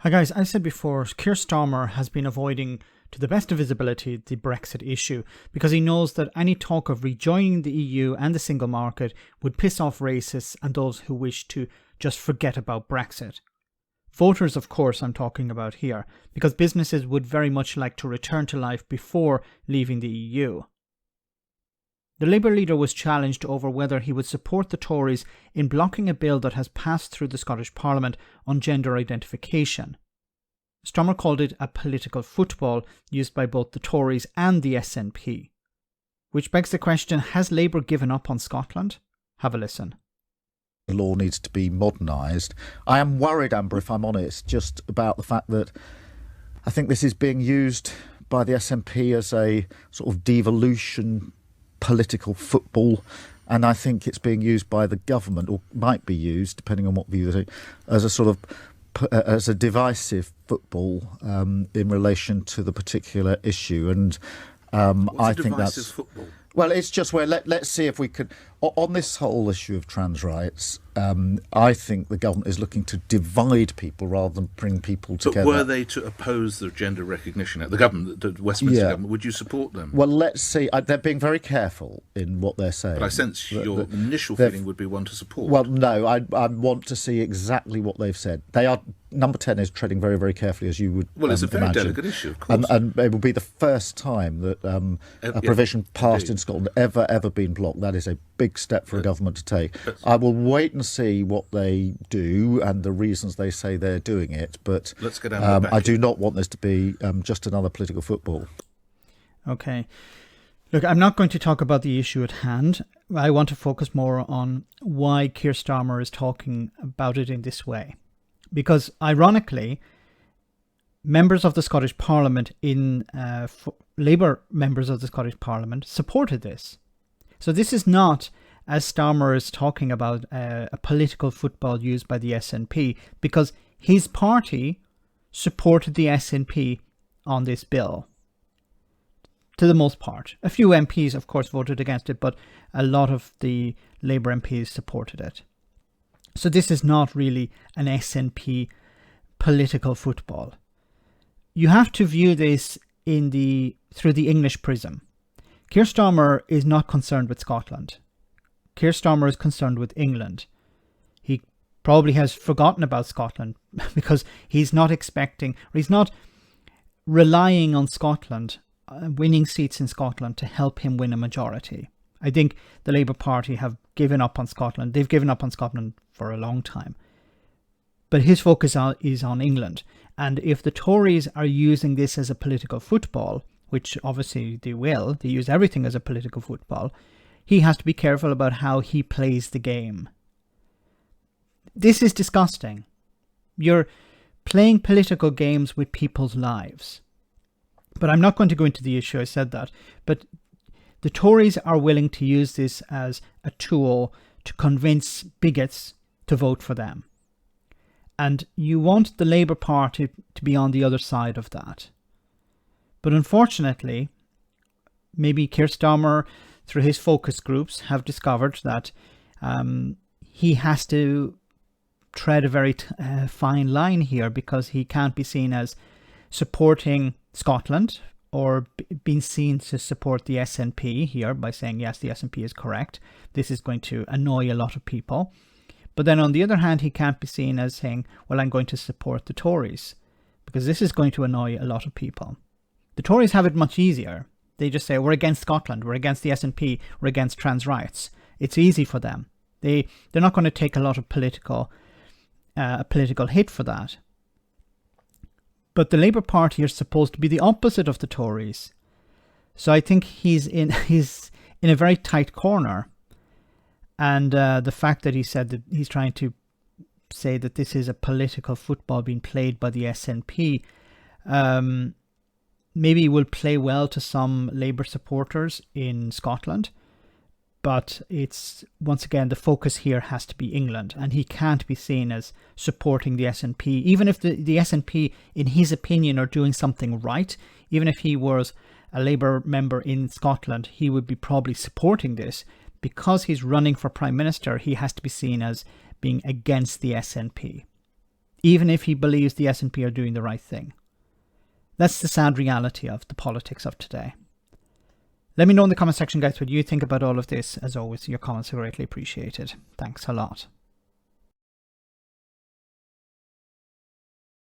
Hi guys, I said before, Keir Starmer has been avoiding, to the best of his ability, the Brexit issue because he knows that any talk of rejoining the EU and the single market would piss off racists and those who wish to just forget about Brexit. Voters, of course, I'm talking about here, because businesses would very much like to return to life before leaving the EU. The Labour leader was challenged over whether he would support the Tories in blocking a bill that has passed through the Scottish Parliament on gender identification. Starmer called it a political football used by both the Tories and the SNP. Which begs the question, has Labour given up on Scotland? Have a listen. The law needs to be modernised. I am worried, Amber, if I'm honest, just about the fact that I think this is being used by the SNP as a sort of devolution political football, and I think it's being used by the government, or might be used, depending on what view they take, as a sort of as a divisive football in relation to the particular issue. And I think that's football. Well, it's just where let's see if we could, on this whole issue of trans rights, I think the government is looking to divide people rather than bring people together. But were they to oppose the Gender Recognition Act, the government, the Westminster government, would you support them? Well, let's see. They're being very careful in what they're saying. But I sense your initial feeling would be one to support. Well, no, I want to see exactly what they've said. They are, Number 10 is treading very, very carefully, as you would Well, it's a very imagine. delicate issue, of course. And it will be the first time that a provision passed in Scotland ever been blocked. That is a big step for a government to take. I will wait and see what they do and the reasons they say they're doing it, but let's go down I do not want this to be just another political football. Okay. Look, I'm not going to talk about the issue at hand. I want to focus more on why Keir Starmer is talking about it in this way. Because, ironically, members of the Scottish Parliament, Labour members of the Scottish Parliament, supported this. So this is not, as Starmer is talking about, a political football used by the SNP, because his party supported the SNP on this bill. To the most part. A few MPs, of course, voted against it, but a lot of the Labour MPs supported it. So this is not really an SNP political football. You have to view this through the English prism. Keir Starmer is not concerned with Scotland. Keir Starmer is concerned with England. He probably has forgotten about Scotland because he's not relying on Scotland, winning seats in Scotland to help him win a majority. I think the Labour Party have given up on Scotland. They've given up on Scotland for a long time. But his focus is on England. And if the Tories are using this as a political football, which obviously they will, they use everything as a political football, he has to be careful about how he plays the game. This is disgusting. You're playing political games with people's lives. But I'm not going to go into the issue, I said that. But the Tories are willing to use this as a tool to convince bigots to vote for them. And you want the Labour Party to be on the other side of that. But unfortunately, maybe Keir Starmer, through his focus groups, have discovered that he has to tread a very fine line here, because he can't be seen as supporting Scotland or being seen to support the SNP here by saying, yes, the SNP is correct. This is going to annoy a lot of people. But then on the other hand, he can't be seen as saying, well, I'm going to support the Tories, because this is going to annoy a lot of people. The Tories have it much easier. They just say, we're against Scotland, we're against the SNP, we're against trans rights. It's easy for them. They're not going to take a lot of political hit for that. But the Labour Party are supposed to be the opposite of the Tories. So I think he's in a very tight corner. And the fact that he said that he's trying to say that this is a political football being played by the SNP, maybe will play well to some Labour supporters in Scotland. But it's, once again, the focus here has to be England, and he can't be seen as supporting the SNP. Even if the SNP, in his opinion, are doing something right, even if he was a Labour member in Scotland, he would be probably supporting this. Because he's running for Prime Minister, he has to be seen as being against the SNP. even if he believes the SNP are doing the right thing. That's the sad reality of the politics of today. Let me know in the comment section, guys, what you think about all of this. As always, your comments are greatly appreciated. Thanks a lot.